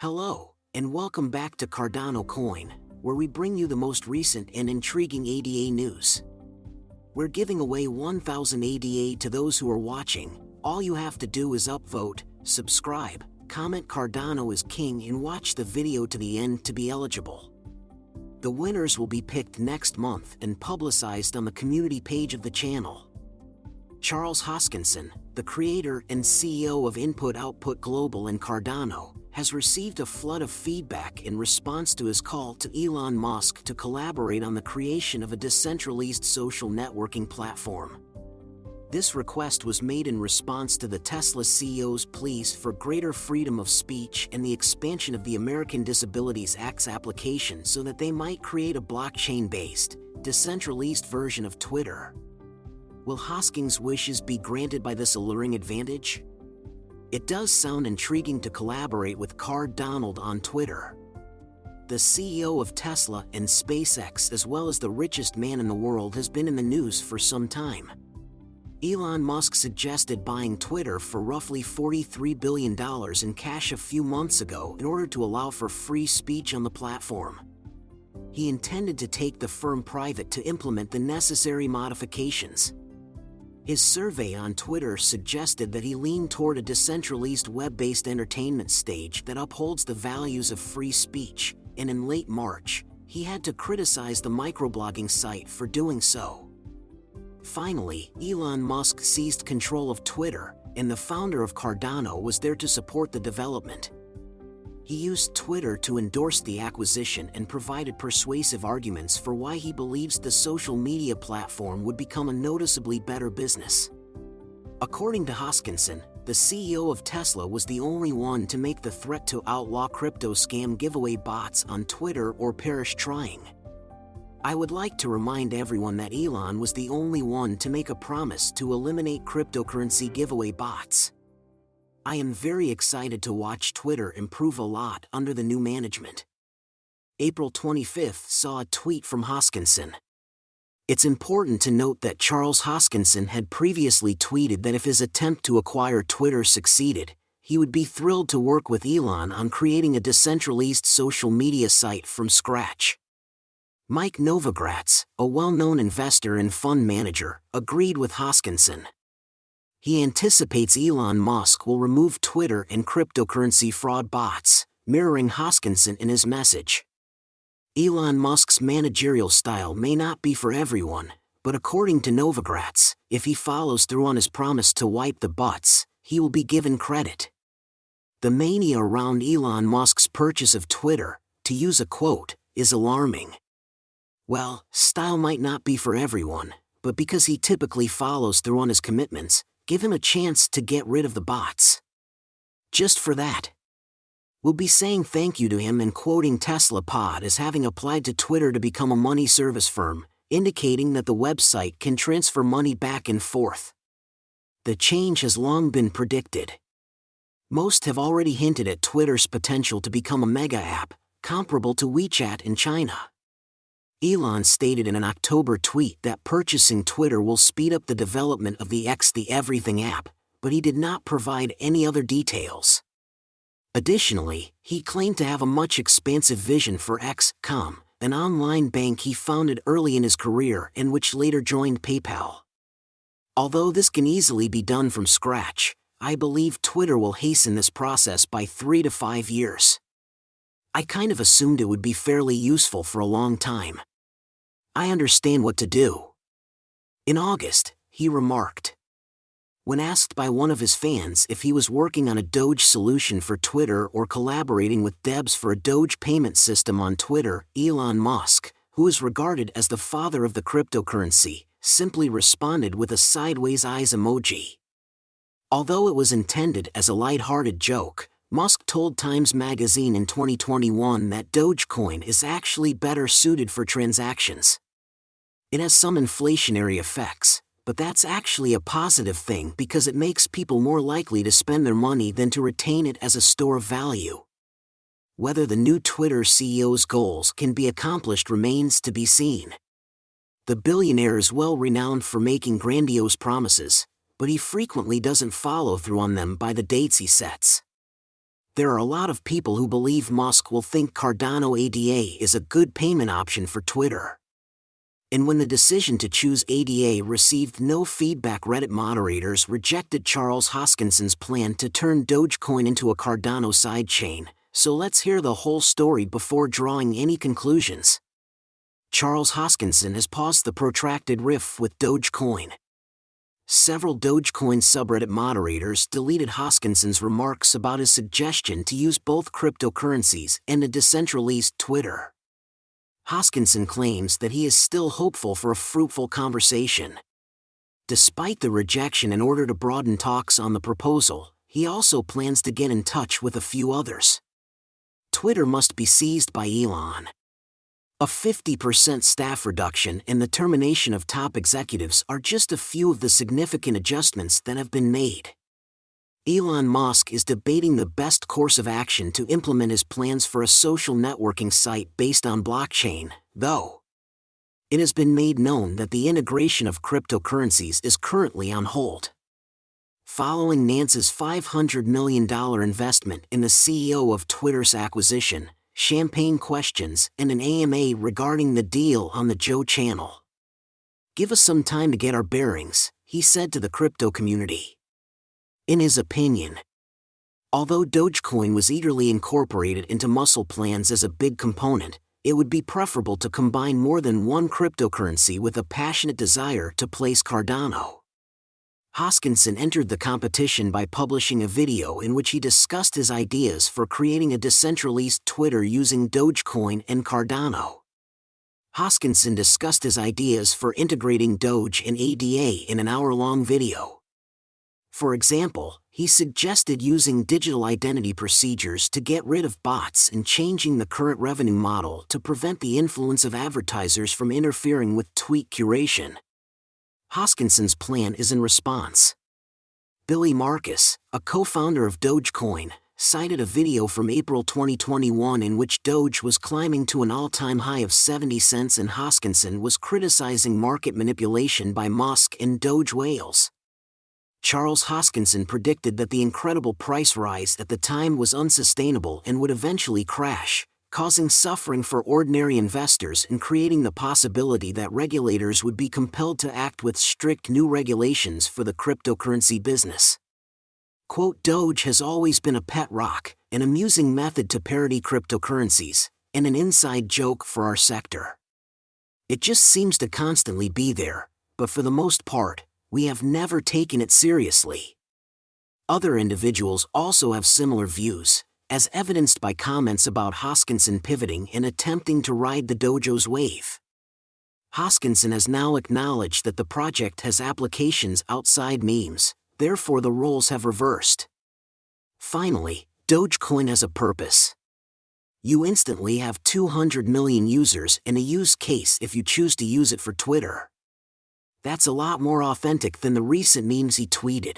Hello, and welcome back to Cardano Coin, where we bring you the most recent and intriguing ADA news. We're giving away 1,000 ADA to those who are watching. All you have to do is upvote, subscribe, comment Cardano is king and watch the video to the end to be eligible. The winners will be picked next month and publicized on the community page of the channel. Charles Hoskinson, the creator and CEO of Input Output Global and Cardano, has received a flood of feedback in response to his call to Elon Musk to collaborate on the creation of a decentralized social networking platform. This request was made in response to the Tesla CEO's pleas for greater freedom of speech and the expansion of the American Disabilities Act's application so that they might create a blockchain-based, decentralized version of Twitter. Will Hoskins' wishes be granted by this alluring advantage? It does sound intriguing to collaborate with Cardano on Twitter. The CEO of Tesla and SpaceX, as well as the richest man in the world, has been in the news for some time. Elon Musk suggested buying Twitter for roughly $43 billion in cash a few months ago in order to allow for free speech on the platform. He intended to take the firm private to implement the necessary modifications. His survey on Twitter suggested that he leaned toward a decentralized web-based entertainment stage that upholds the values of free speech, and in late March, he had to criticize the microblogging site for doing so. Finally, Elon Musk seized control of Twitter, and the founder of Cardano was there to support the development. He used Twitter to endorse the acquisition and provided persuasive arguments for why he believes the social media platform would become a noticeably better business. According to Hoskinson, the CEO of Tesla was the only one to make the threat to outlaw crypto scam giveaway bots on Twitter or perish trying. I would like to remind everyone that Elon was the only one to make a promise to eliminate cryptocurrency giveaway bots. I am very excited to watch Twitter improve a lot under the new management. April 25th saw a tweet from Hoskinson. It's important to note that Charles Hoskinson had previously tweeted that if his attempt to acquire Twitter succeeded, he would be thrilled to work with Elon on creating a decentralized social media site from scratch. Mike Novogratz, a well-known investor and fund manager, agreed with Hoskinson. He anticipates Elon Musk will remove Twitter and cryptocurrency fraud bots, mirroring Hoskinson in his message. Elon Musk's managerial style may not be for everyone, but according to Novogratz, if he follows through on his promise to wipe the bots, he will be given credit. The mania around Elon Musk's purchase of Twitter, to use a quote, is alarming. Well, style might not be for everyone, but because he typically follows through on his commitments, give him a chance to get rid of the bots. Just for that. We'll be saying thank you to him and quoting Tesla Pod as having applied to Twitter to become a money service firm, indicating that the website can transfer money back and forth. The change has long been predicted. Most have already hinted at Twitter's potential to become a mega app, comparable to WeChat in China. Elon stated in an October tweet that purchasing Twitter will speed up the development of the the Everything app, but he did not provide any other details. Additionally, he claimed to have a much expansive vision for X.com, an online bank he founded early in his career and which later joined PayPal. Although this can easily be done from scratch, I believe Twitter will hasten this process by 3 to 5 years. I kind of assumed it would be fairly useful for a long time. I understand what to do. In August, he remarked. When asked by one of his fans if he was working on a Doge solution for Twitter or collaborating with devs for a Doge payment system on Twitter, Elon Musk, who is regarded as the father of the cryptocurrency, simply responded with a sideways eyes emoji. Although it was intended as a light-hearted joke, Musk told Times Magazine in 2021 that Dogecoin is actually better suited for transactions. It has some inflationary effects, but that's actually a positive thing because it makes people more likely to spend their money than to retain it as a store of value. Whether the new Twitter CEO's goals can be accomplished remains to be seen. The billionaire is well renowned for making grandiose promises, but he frequently doesn't follow through on them by the dates he sets. There are a lot of people who believe Musk will think Cardano ADA is a good payment option for Twitter. And when the decision to choose ADA received no feedback, Reddit moderators rejected Charles Hoskinson's plan to turn Dogecoin into a Cardano sidechain. So let's hear the whole story before drawing any conclusions. Charles Hoskinson has paused the protracted rift with Dogecoin. Several Dogecoin subreddit moderators deleted Hoskinson's remarks about his suggestion to use both cryptocurrencies and a decentralized Twitter. Hoskinson claims that he is still hopeful for a fruitful conversation. Despite the rejection, in order to broaden talks on the proposal, he also plans to get in touch with a few others. Twitter must be seized by Elon. A 50% staff reduction and the termination of top executives are just a few of the significant adjustments that have been made. Elon Musk is debating the best course of action to implement his plans for a social networking site based on blockchain, though. It has been made known that the integration of cryptocurrencies is currently on hold. Following Nance's $500 million investment in the CEO of Twitter's acquisition, champagne questions, and an AMA regarding the deal on the Joe channel. "Give us some time to get our bearings," he said to the crypto community. In his opinion, although Dogecoin was eagerly incorporated into muscle plans as a big component, it would be preferable to combine more than one cryptocurrency with a passionate desire to place Cardano. Hoskinson entered the competition by publishing a video in which he discussed his ideas for creating a decentralized Twitter using Dogecoin and Cardano. Hoskinson discussed his ideas for integrating Doge and ADA in an hour-long video. For example, he suggested using digital identity procedures to get rid of bots and changing the current revenue model to prevent the influence of advertisers from interfering with tweet curation. Hoskinson's plan is in response. Billy Marcus, a co-founder of Dogecoin, cited a video from April 2021 in which Doge was climbing to an all-time high of 70 cents and Hoskinson was criticizing market manipulation by Musk and Doge whales. Charles Hoskinson predicted that the incredible price rise at the time was unsustainable and would eventually crash, causing suffering for ordinary investors and creating the possibility that regulators would be compelled to act with strict new regulations for the cryptocurrency business. Quote, "Doge has always been a pet rock, an amusing method to parody cryptocurrencies, and an inside joke for our sector. It just seems to constantly be there, but for the most part, we have never taken it seriously." Other individuals also have similar views, as evidenced by comments about Hoskinson pivoting and attempting to ride the dojo's wave. Hoskinson has now acknowledged that the project has applications outside memes, therefore the roles have reversed. Finally, Dogecoin has a purpose. You instantly have 200 million users and a use case if you choose to use it for Twitter. That's a lot more authentic than the recent memes he tweeted.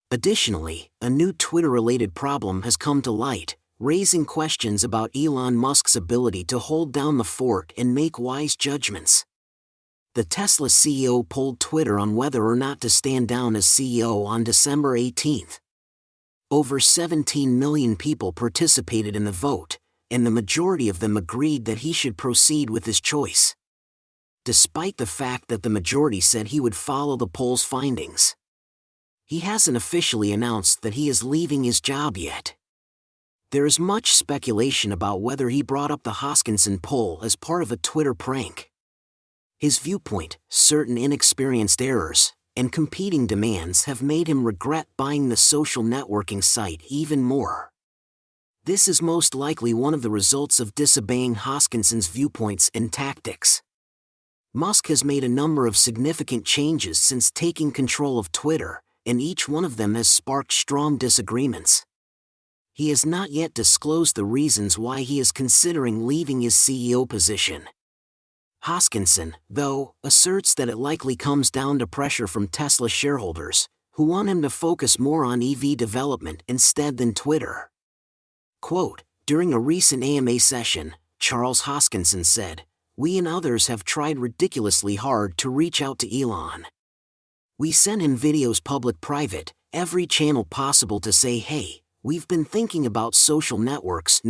Additionally, a new Twitter-related problem has come to light, raising questions about Elon Musk's ability to hold down the fort and make wise judgments. The Tesla CEO polled Twitter on whether or not to stand down as CEO on December 18. Over 17 million people participated in the vote, and the majority of them agreed that he should proceed with his choice. Despite the fact that the majority said he would follow the poll's findings, he hasn't officially announced that he is leaving his job yet. There is much speculation about whether he brought up the Hoskinson poll as part of a Twitter prank. His viewpoint, certain inexperienced errors, and competing demands have made him regret buying the social networking site even more. This is most likely one of the results of disobeying Hoskinson's viewpoints and tactics. Musk has made a number of significant changes since taking control of Twitter, and each one of them has sparked strong disagreements. He has not yet disclosed the reasons why he is considering leaving his CEO position. Hoskinson, though, asserts that it likely comes down to pressure from Tesla shareholders, who want him to focus more on EV development instead than Twitter. Quote, "During a recent AMA session, Charles Hoskinson said, 'We and others have tried ridiculously hard to reach out to Elon. We sent him videos public-private, every channel possible to say, hey, We've been thinking about social networks